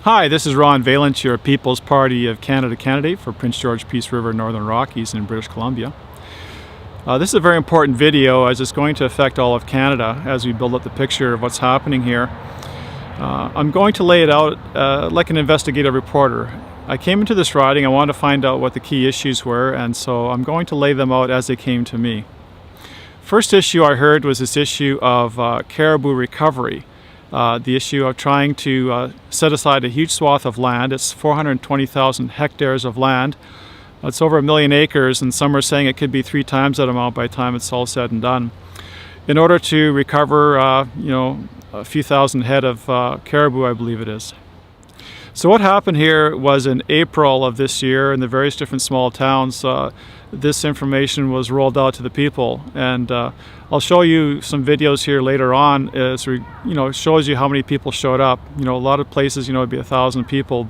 Hi, this is Ron Vaillant, your People's Party of Canada candidate for Prince George Peace River Northern Rockies in British Columbia. This is a very important video as it's going to affect all of Canada as we build up the picture of what's happening here. I'm going to lay it out like an investigative reporter. I came into this riding, I wanted to find out what the key issues were, and so I'm going to lay them out as they came to me. First issue I heard was this issue of caribou recovery. The issue of trying to set aside a huge swath of land. It's 420,000 hectares of land. It's over 1 million acres, and some are saying it could be 3 times that amount by the time it's all said and done. In order to recover, a few thousand head of caribou, I believe it is. So what happened here was in April of this year in the various different small towns, this information was rolled out to the people, and I'll show you some videos here later on as it shows you how many people showed up. A lot of places, it'd be 1,000 people.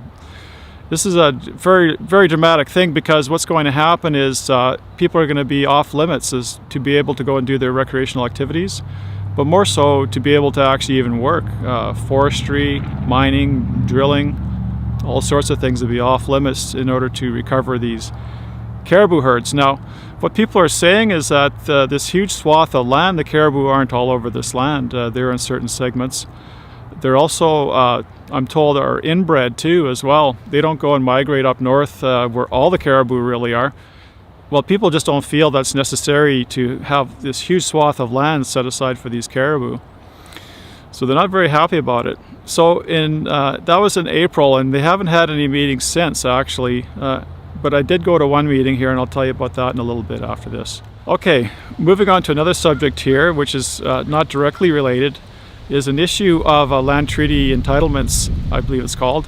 This is a very, very dramatic thing because what's going to happen is people are going to be off limits as to be able to go and do their recreational activities, but more so to be able to actually even work. Forestry, mining, drilling, all sorts of things will be off limits in order to recover these caribou herds. Now, what people are saying is that this huge swath of land, the caribou aren't all over this land. They're in certain segments. They're also, I'm told, are inbred too as well. They don't go and migrate up north where all the caribou really are. Well, people just don't feel that's necessary to have this huge swath of land set aside for these caribou. So they're not very happy about it. So that was in April, and they haven't had any meetings since, actually. But I did go to one meeting here, and I'll tell you about that in a little bit after this. Okay, moving on to another subject here, which is not directly related, is an issue of land treaty entitlements, I believe it's called.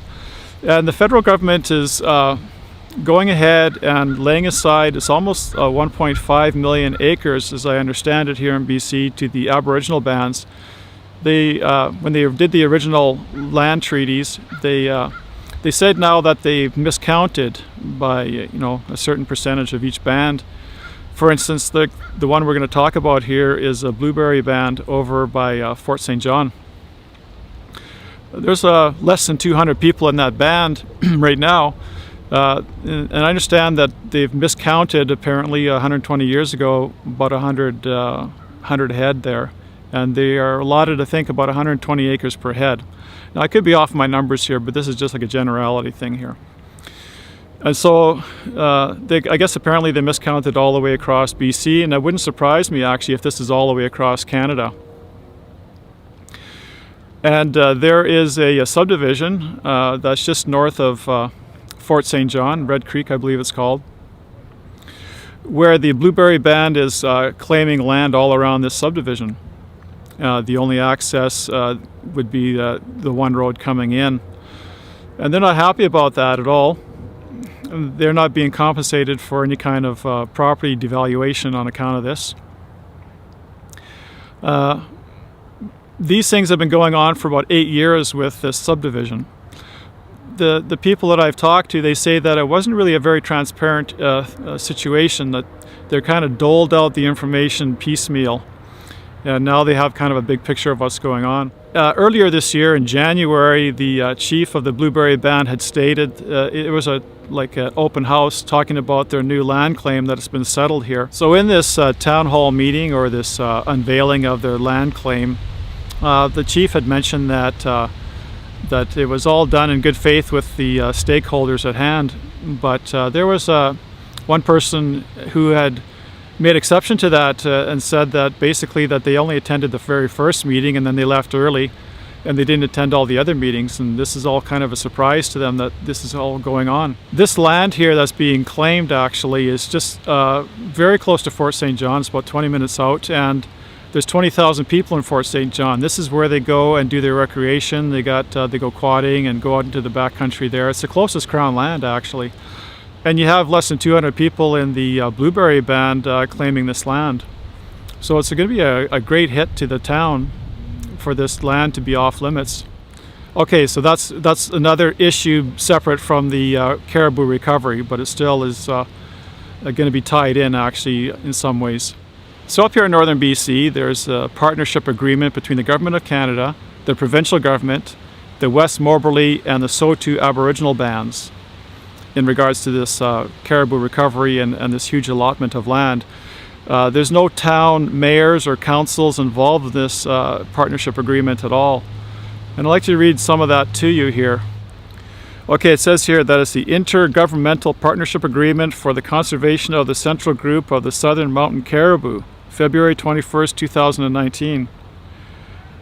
And the federal government is going ahead and laying aside, it's almost 1.5 million acres, as I understand it, here in BC to the Aboriginal bands. When they did the original land treaties, they said now that they've miscounted by a certain percentage of each band. For instance, the one we're going to talk about here is a blueberry band over by Fort St. John. There's less than 200 people in that band right now, and I understand that they've miscounted apparently 120 years ago about 100 head there, and they are allotted, I think, about 120 acres per head. Now, I could be off my numbers here, but this is just like a generality thing here. And so I guess apparently they miscounted all the way across BC, and it wouldn't surprise me actually if this is all the way across Canada. And there is a subdivision that's just north of Fort St. John, Red Creek I believe it's called, where the Blueberry Band is claiming land all around this subdivision. The only access would be the one road coming in. And they're not happy about that at all. They're not being compensated for any kind of property devaluation on account of this. These things have been going on for about 8 years with this subdivision. The people that I've talked to, they say that it wasn't really a very transparent situation, that they're kind of doled out the information piecemeal. And now they have kind of a big picture of what's going on. Earlier this year in January, the chief of the Blueberry Band had stated it was an open house talking about their new land claim that has been settled here. So in this town hall meeting, or this unveiling of their land claim, the chief had mentioned that it was all done in good faith with the stakeholders at hand. But there was one person who had made exception to that and said that basically that they only attended the very first meeting and then they left early and they didn't attend all the other meetings, and this is all kind of a surprise to them that this is all going on. This land here that's being claimed actually is just very close to Fort St. John. It's about 20 minutes out, and there's 20,000 people in Fort St. John. This is where they go and do their recreation. They go quadding and go out into the backcountry there. It's the closest Crown land actually. And you have less than 200 people in the Blueberry Band claiming this land. So it's going to be a great hit to the town for this land to be off limits. Okay, so that's another issue separate from the caribou recovery, but it still is going to be tied in actually in some ways. So up here in Northern BC, there's a partnership agreement between the Government of Canada, the provincial government, the West Moberly and the Saulteaux Aboriginal bands in regards to this caribou recovery and this huge allotment of land. There's no town mayors or councils involved in this partnership agreement at all. And I'd like to read some of that to you here. Okay, it says here that it's the Intergovernmental Partnership Agreement for the Conservation of the Central Group of the Southern Mountain Caribou, February 21st, 2019,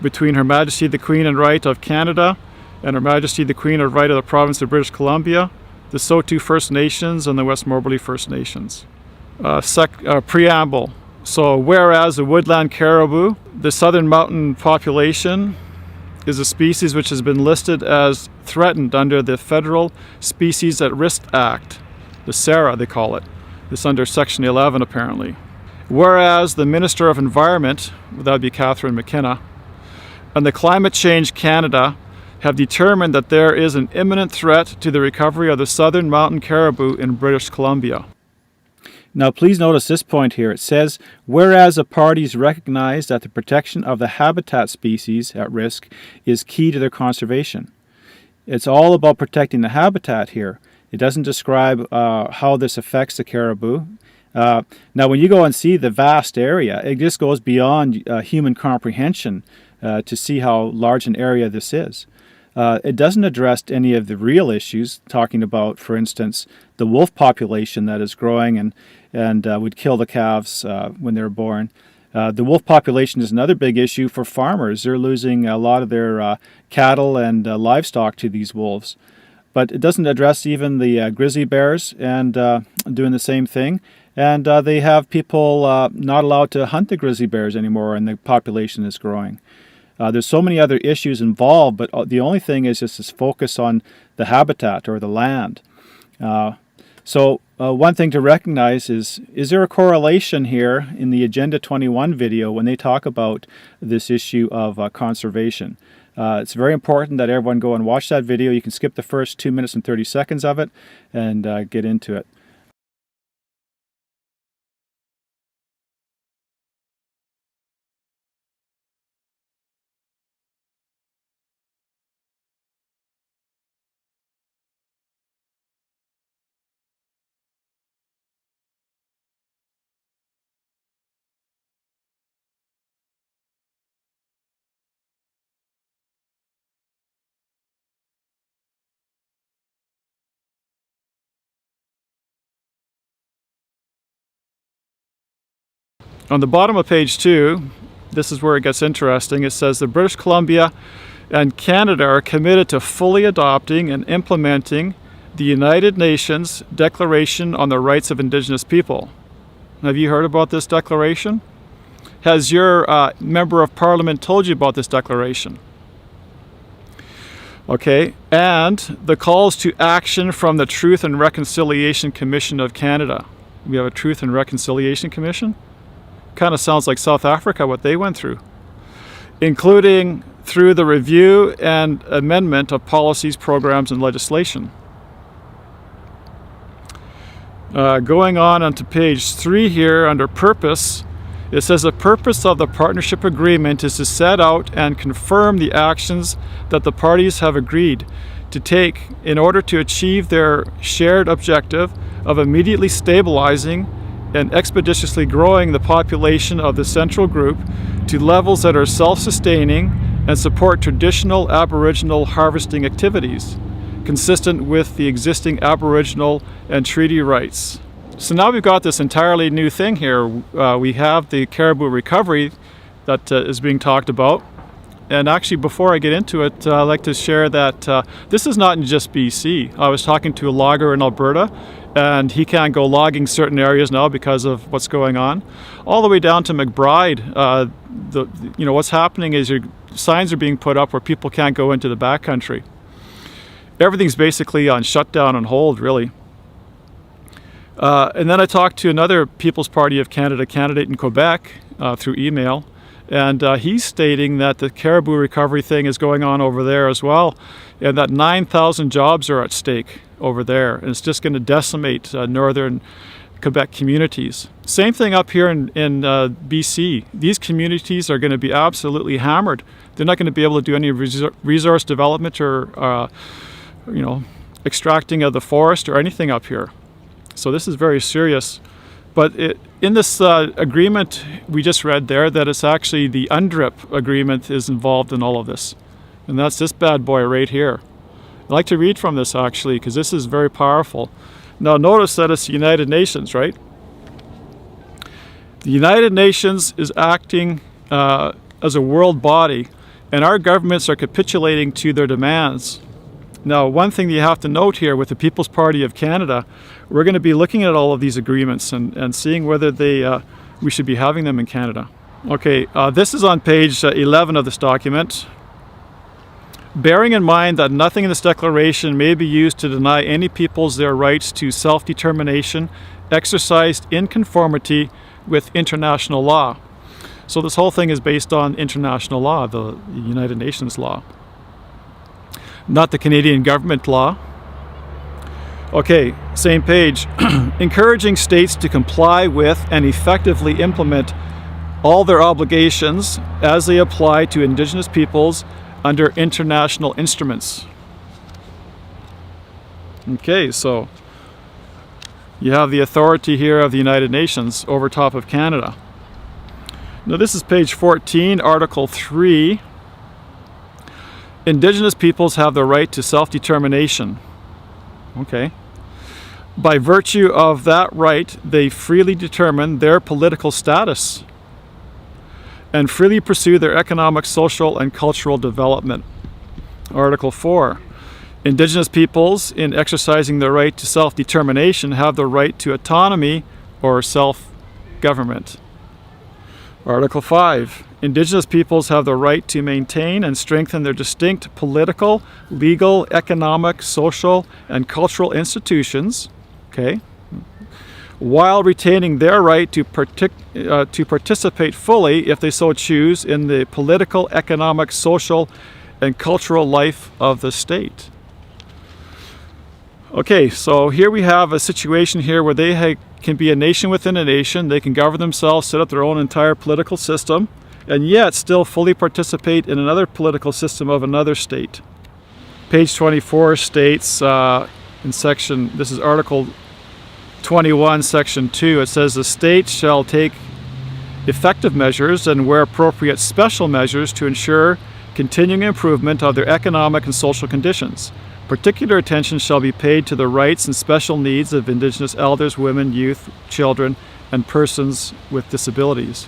between Her Majesty the Queen and Right of Canada and Her Majesty the Queen and Right of the Province of British Columbia, the Saulteaux First Nations, and the West Moberly First Nations. Preamble. So, whereas the woodland caribou, the southern mountain population, is a species which has been listed as threatened under the Federal Species at Risk Act, the SARA they call it. It's under Section 11 apparently. Whereas the Minister of Environment, that would be Catherine Meckenne, and the Climate Change Canada have determined that there is an imminent threat to the recovery of the southern mountain caribou in British Columbia. Now please notice this point here. It says, whereas the parties recognize that the protection of the habitat species at risk is key to their conservation. It's all about protecting the habitat here. It doesn't describe how this affects the caribou. Now when you go and see the vast area, it just goes beyond human comprehension to see how large an area this is. It doesn't address any of the real issues, talking about, for instance, the wolf population that is growing and would kill the calves when they're born. The wolf population is another big issue for farmers. They're losing a lot of their cattle and livestock to these wolves. But it doesn't address even the grizzly bears and doing the same thing. And they have people not allowed to hunt the grizzly bears anymore, and the population is growing. There's so many other issues involved, but the only thing is just this focus on the habitat or the land. So one thing to recognize is there a correlation here in the Agenda 21 video when they talk about this issue of conservation? It's very important that everyone go and watch that video. You can skip the first 2 minutes and 30 seconds of it and get into it. On the bottom of page 2, this is where it gets interesting. It says the British Columbia and Canada are committed to fully adopting and implementing the United Nations Declaration on the Rights of Indigenous People. Have you heard about this declaration? Has your member of Parliament told you about this declaration? Okay, and the calls to action from the Truth and Reconciliation Commission of Canada. We have a Truth and Reconciliation Commission? Kind of sounds like South Africa, what they went through, including through the review and amendment of policies, programs, and legislation. Going on onto page 3 here under purpose, it says the purpose of the partnership agreement is to set out and confirm the actions that the parties have agreed to take in order to achieve their shared objective of immediately stabilizing and expeditiously growing the population of the central group to levels that are self-sustaining and support traditional Aboriginal harvesting activities, consistent with the existing Aboriginal and treaty rights. So now we've got this entirely new thing here. We have the caribou recovery that is being talked about. And actually, before I get into it, I'd like to share that this is not in just BC. I was talking to a logger in Alberta, and he can't go logging certain areas now because of what's going on. All the way down to McBride, what's happening is your signs are being put up where people can't go into the backcountry. Everything's basically on shutdown and hold, really. And then I talked to another People's Party of Canada candidate in Quebec through email, and he's stating that the caribou recovery thing is going on over there as well, and that 9,000 jobs are at stake over there, and it's just going to decimate northern Quebec communities. Same thing up here in BC. These communities are going to be absolutely hammered. They're not going to be able to do any resource development or extracting of the forest or anything up here. So this is very serious. But in this agreement we just read there, that it's actually the UNDRIP agreement is involved in all of this. And that's this bad boy right here. I'd like to read from this actually, because this is very powerful. Now notice that it's the United Nations, right? The United Nations is acting as a world body, and our governments are capitulating to their demands. Now, one thing that you have to note here with the People's Party of Canada, we're going to be looking at all of these agreements and seeing whether we should be having them in Canada. Okay, this is on page 11 of this document. Bearing in mind that nothing in this declaration may be used to deny any peoples their rights to self-determination exercised in conformity with international law. So this whole thing is based on international law, the United Nations law, not the Canadian government law. Okay, same page. Encouraging states to comply with and effectively implement all their obligations as they apply to Indigenous peoples under international instruments. Okay, so you have the authority here of the United Nations over top of Canada. Now this is page 14, Article 3. Indigenous peoples have the right to self-determination. Okay. By virtue of that right, they freely determine their political status and freely pursue their economic, social, and cultural development. Article 4. Indigenous peoples, in exercising their right to self-determination, have the right to autonomy or self-government. Article 5. Indigenous peoples have the right to maintain and strengthen their distinct political, legal, economic, social, and cultural institutions, okay, while retaining their right to participate fully, if they so choose, in the political, economic, social, and cultural life of the state. Okay, so here we have a situation here where they can be a nation within a nation. They can govern themselves, set up their own entire political system, and yet still fully participate in another political system of another state. Page 24 states in section, this is Article 21, Section 2, it says the state shall take effective measures and where appropriate special measures to ensure continuing improvement of their economic and social conditions. Particular attention shall be paid to the rights and special needs of Indigenous elders, women, youth, children, and persons with disabilities.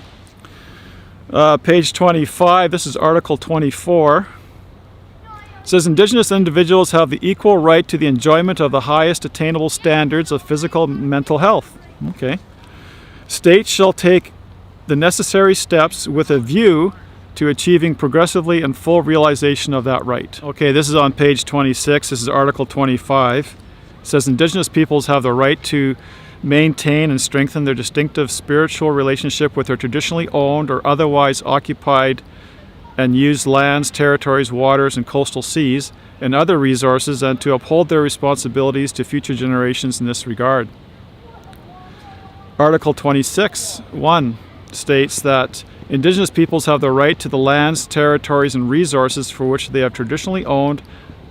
Page 25, this is Article 24. It says Indigenous individuals have the equal right to the enjoyment of the highest attainable standards of physical and mental health. Okay. States shall take the necessary steps with a view to achieving progressively and full realization of that right. Okay, this is on page 26. This is Article 25. It says Indigenous peoples have the right to maintain and strengthen their distinctive spiritual relationship with their traditionally owned or otherwise occupied and used lands, territories, waters, and coastal seas, and other resources, and to uphold their responsibilities to future generations in this regard. Article 26(1) states that Indigenous peoples have the right to the lands, territories, and resources for which they have traditionally owned,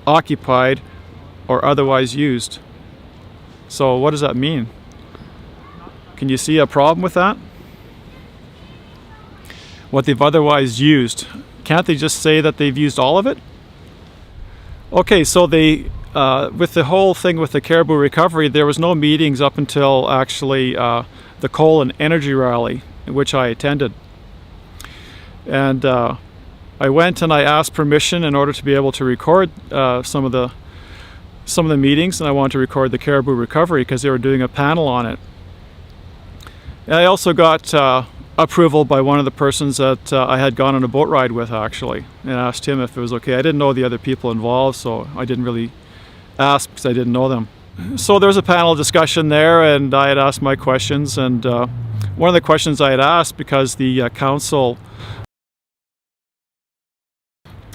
occupied, or otherwise used. So what does that mean? Can you see a problem with that? What they've otherwise used. Can't they just say that they've used all of it? Okay, so they, with the whole thing with the caribou recovery, there was no meetings up until actually the coal and energy rally, which I attended. And I went and I asked permission in order to be able to record some of the meetings, and I wanted to record the caribou recovery because they were doing a panel on it. And I also got approval by one of the persons that I had gone on a boat ride with, actually, and asked him if it was okay. I didn't know the other people involved, so I didn't really ask because I didn't know them. So there was a panel discussion there, and I had asked my questions, and one of the questions I had asked, because the council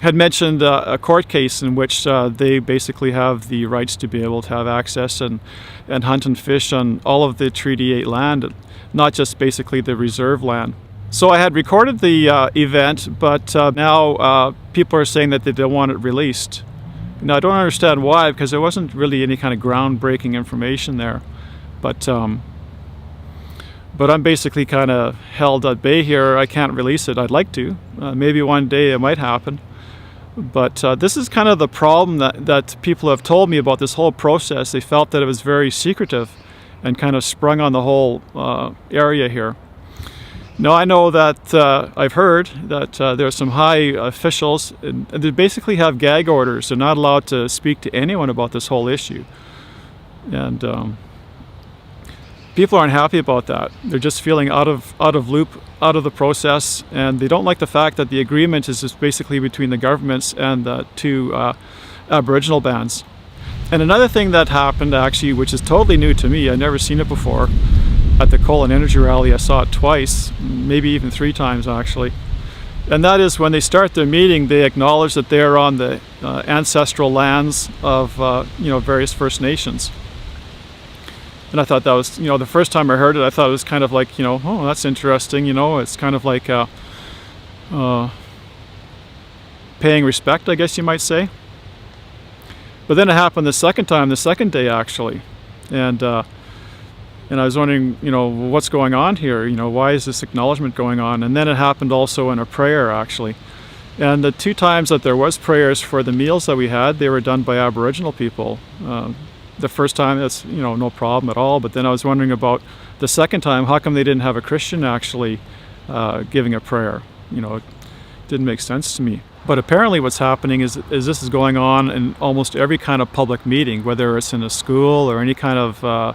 had mentioned a court case in which they basically have the rights to be able to have access and hunt and fish on all of the Treaty 8 land, not just basically the reserve land. So I had recorded the event, but now people are saying that they don't want it released. Now I don't understand why, because there wasn't really any kind of groundbreaking information there. But I'm basically kind of held at bay here. I can't release it. I'd like to. Maybe one day it might happen. But this is kind of the problem that people have told me about this whole process. They felt that it was very secretive and kind of sprung on the whole area here. Now I know that I've heard that there are some high officials, and they basically have gag orders. They're not allowed to speak to anyone about this whole issue. And people aren't happy about that. They're just feeling out of loop, out of the process, and they don't like the fact that the agreement is just basically between the governments and the two Aboriginal bands. And another thing that happened actually, which is totally new to me, I've never seen it before, at the Coal and Energy Rally I saw it twice, maybe even 3 times actually. And that is when they start their meeting, they acknowledge that they're on the ancestral lands of various First Nations. And I thought that was, the first time I heard it, I thought it was kind of like, oh, that's interesting, it's kind of like paying respect, I guess you might say. But then it happened the second time, the second day actually. And I was wondering, what's going on here? Why is this acknowledgement going on? And then it happened also in a prayer actually. And the 2 times that there was prayers for the meals that we had, they were done by Aboriginal people. The first time, that's no problem at all. But then I was wondering about the second time, how come they didn't have a Christian actually giving a prayer? It didn't make sense to me. But apparently what's happening is this is going on in almost every kind of public meeting, whether it's in a school or any kind of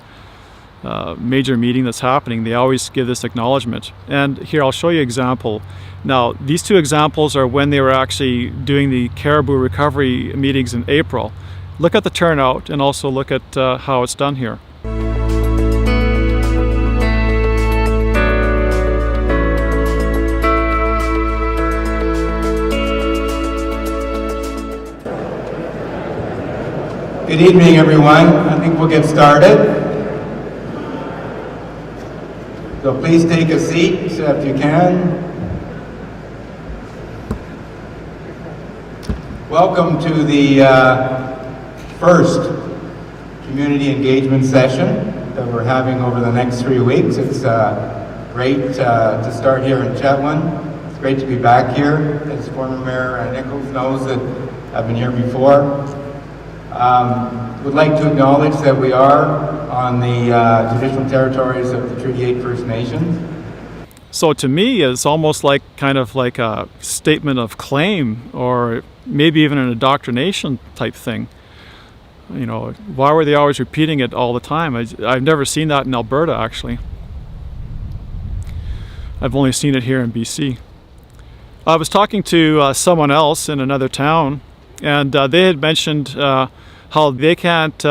major meeting that's happening. They always give this acknowledgement. And here I'll show you an example. Now these 2 examples are when they were actually doing the caribou recovery meetings in April. Look at the turnout and also look at how it's done here. Good evening, everyone. I think we'll get started. So please take a seat if you can. Welcome to the first community engagement session that we're having over the next 3 weeks. It's great to start here in Chetwynd. It's great to be back here. As former Mayor Nichols knows that I've been here before. Would like to acknowledge that we are on the traditional territories of the Treaty 8 First Nations. So to me, it's almost like kind of like a statement of claim, or maybe even an indoctrination type thing. Why were they always repeating it all the time? I've never seen that in Alberta, actually. I've only seen it here in BC. I was talking to someone else in another town, and they had mentioned how they can't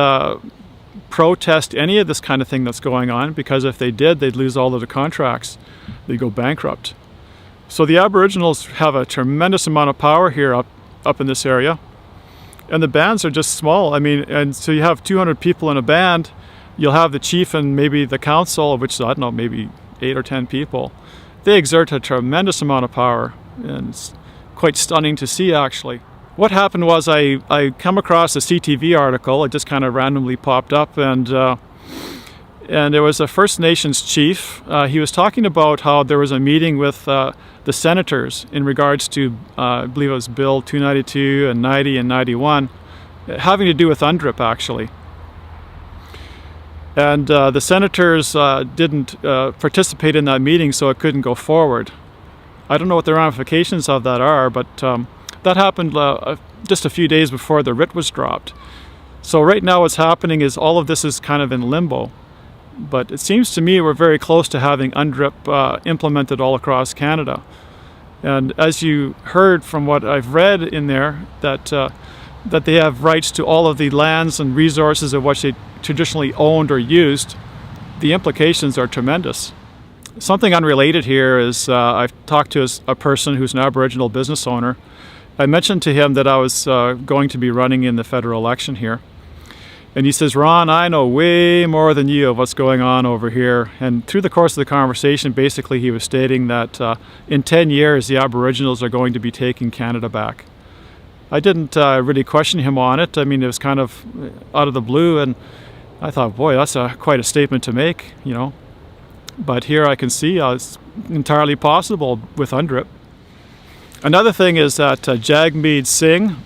protest any of this kind of thing that's going on, because if they did, they'd lose all of the contracts. They'd go bankrupt. So the Aboriginals have a tremendous amount of power here up in this area. And the bands are just small. And so you have 200 people in a band. You'll have the chief and maybe the council, which is, I don't know, maybe 8 or 10 people. They exert a tremendous amount of power, and it's quite stunning to see, actually. What happened was I come across a CTV article. It just kind of randomly popped up, and there was a First Nations chief. He was talking about how there was a meeting with the senators in regards to, I believe it was Bill 292 and 90 and 91, having to do with UNDRIP actually. And the senators didn't participate in that meeting, so it couldn't go forward. I don't know what the ramifications of that are, but that happened just a few days before the writ was dropped. So right now what's happening is all of this is kind of in limbo. But it seems to me we're very close to having UNDRIP implemented all across Canada. And as you heard from what I've read in there, that they have rights to all of the lands and resources of which they traditionally owned or used, the implications are tremendous. Something unrelated here is I've talked to a person who's an Aboriginal business owner, I mentioned to him that I was going to be running in the federal election here. And he says, Ron, I know way more than you of what's going on over here. And through the course of the conversation, basically he was stating that in 10 years, the Aboriginals are going to be taking Canada back. I didn't really question him on it. I mean, it was kind of out of the blue, and I thought, boy, that's quite a statement to make, you know. But here I can see it's entirely possible with UNDRIP. Another thing is that Jagmeet Singh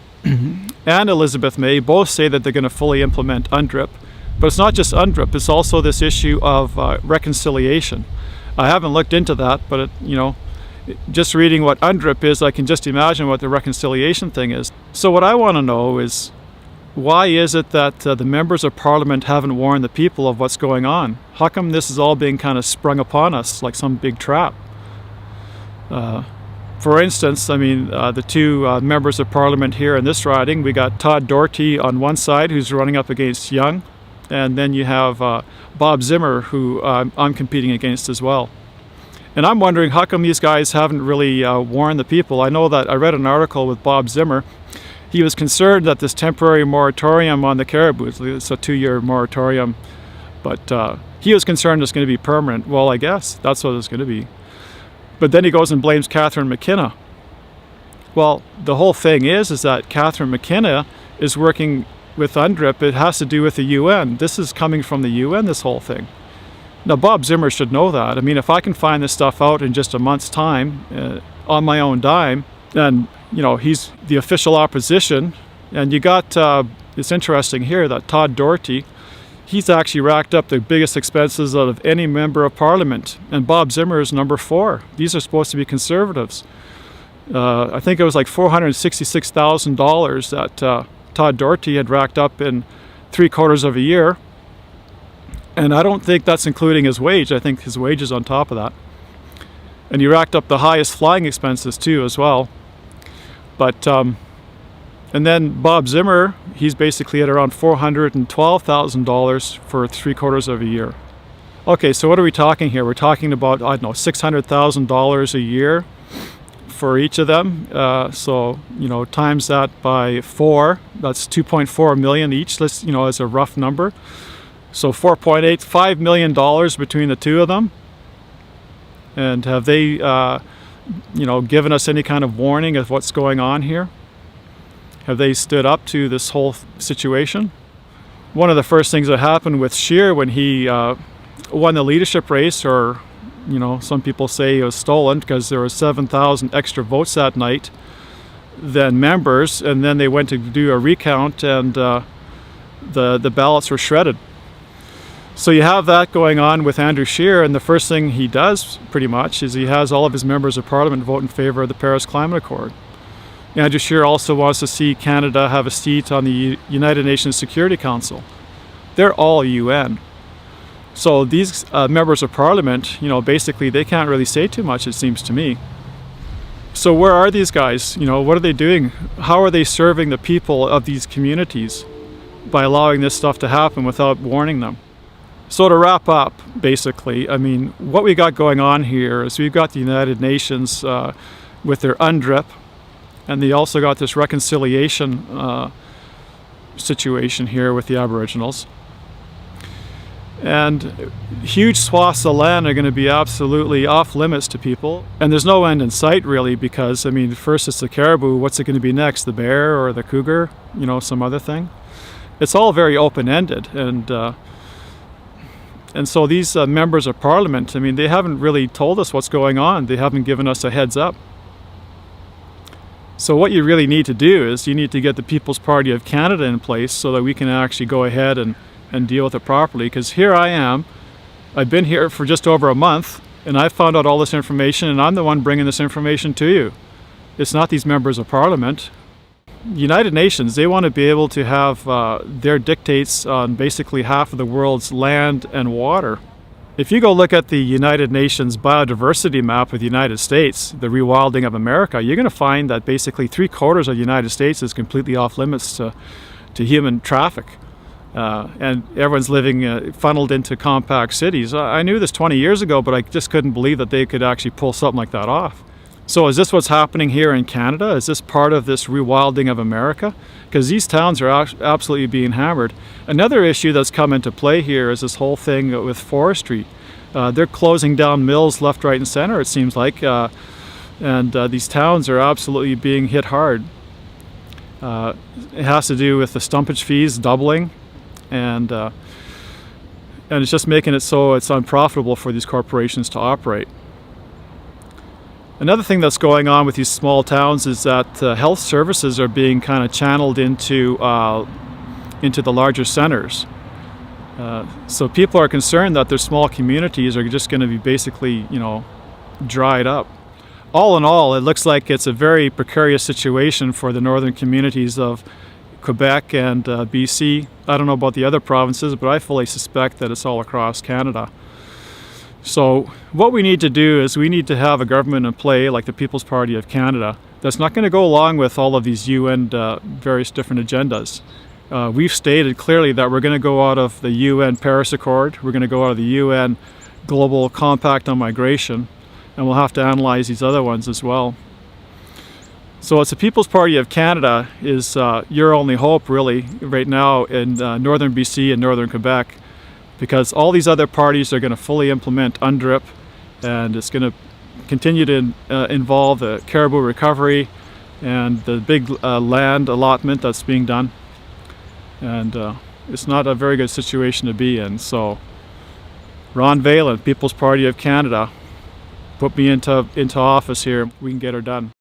and Elizabeth May both say that they're going to fully implement UNDRIP. But it's not just UNDRIP, it's also this issue of reconciliation. I haven't looked into that, but just reading what UNDRIP is, I can just imagine what the reconciliation thing is. So what I want to know is, why is it that the members of Parliament haven't warned the people of what's going on? How come this is all being kind of sprung upon us like some big trap? For instance, I mean, the two members of Parliament here in this riding, we got Todd Doherty on one side, who's running up against Young, and then you have Bob Zimmer, who I'm competing against as well. And I'm wondering, how come these guys haven't really warned the people? I know that I read an article with Bob Zimmer. He was concerned that this temporary moratorium on the caribou, it's a 2-year moratorium, but he was concerned it's going to be permanent. Well, I guess that's what it's going to be. But then he goes and blames Catherine Meckenne. Well, the whole thing is that Catherine Meckenne is working with UNDRIP. It has to do with the UN. This is coming from the UN, this whole thing. Now, Bob Zimmer should know that. I mean, if I can find this stuff out in just a month's time on my own dime, then, he's the official opposition. And you got, it's interesting here that Todd Doherty, he's actually racked up the biggest expenses out of any member of Parliament. And Bob Zimmer is number 4. These are supposed to be Conservatives. I think it was like $466,000 that Todd Doherty had racked up in 3/4 of a year. And I don't think that's including his wage. I think his wage is on top of that. And he racked up the highest flying expenses too as well. But and then Bob Zimmer, he's basically at around $412,000 for 3/4 of a year. Okay, so what are we talking here? We're talking about, I don't know, $600,000 a year for each of them. So, times that by 4, that's $2.4 million each, let's, as a rough number. So $5 million between the two of them. And have they, given us any kind of warning of what's going on here? Have they stood up to this whole situation? One of the first things that happened with Scheer when he won the leadership race, or, some people say it was stolen because there were 7,000 extra votes that night than members, and then they went to do a recount and the ballots were shredded. So you have that going on with Andrew Scheer, and the first thing he does, pretty much, is he has all of his members of Parliament vote in favour of the Paris Climate Accord. Andrew Scheer also wants to see Canada have a seat on the United Nations Security Council. They're all UN. So these members of Parliament, basically they can't really say too much, it seems to me. So where are these guys? What are they doing? How are they serving the people of these communities by allowing this stuff to happen without warning them? So to wrap up, basically, I mean, what we got going on here is we've got the United Nations with their UNDRIP, and they also got this reconciliation situation here with the Aboriginals. And huge swaths of land are going to be absolutely off limits to people. And there's no end in sight, really, because, I mean, first it's the caribou. What's it going to be next? The bear or the cougar? Some other thing? It's all very open-ended. And so these members of Parliament, I mean, they haven't really told us what's going on. They haven't given us a heads up. So what you really need to do is you need to get the People's Party of Canada in place so that we can actually go ahead and deal with it properly. Because here I am, I've been here for just over a month, and I've found out all this information, and I'm the one bringing this information to you. It's not these members of Parliament. United Nations, they want to be able to have their dictates on basically half of the world's land and water. If you go look at the United Nations biodiversity map of the United States, the rewilding of America, you're going to find that basically 3/4 of the United States is completely off limits to human traffic. And everyone's living funneled into compact cities. I knew this 20 years ago, but I just couldn't believe that they could actually pull something like that off. So is this what's happening here in Canada? Is this part of this rewilding of America? Because these towns are absolutely being hammered. Another issue that's come into play here is this whole thing with forestry. They're closing down mills left, right, and center, it seems like, and these towns are absolutely being hit hard. It has to do with the stumpage fees doubling, and it's just making it so it's unprofitable for these corporations to operate. Another thing that's going on with these small towns is that health services are being kind of channeled into the larger centers. So people are concerned that their small communities are just going to be basically, dried up. All in all, it looks like it's a very precarious situation for the northern communities of Quebec and BC. I don't know about the other provinces, but I fully suspect that it's all across Canada. So what we need to do is we need to have a government in play like the People's Party of Canada that's not going to go along with all of these UN various different agendas. We've stated clearly that we're going to go out of the UN Paris Accord, we're going to go out of the UN Global Compact on Migration, and we'll have to analyze these other ones as well. So it's the People's Party of Canada is your only hope really right now in Northern BC and Northern Quebec, because all these other parties are going to fully implement UNDRIP, and it's going to continue to involve the caribou recovery and the big land allotment that's being done. And it's not a very good situation to be in. So Ron Vaillant, People's Party of Canada, put me into office here. We can get her done.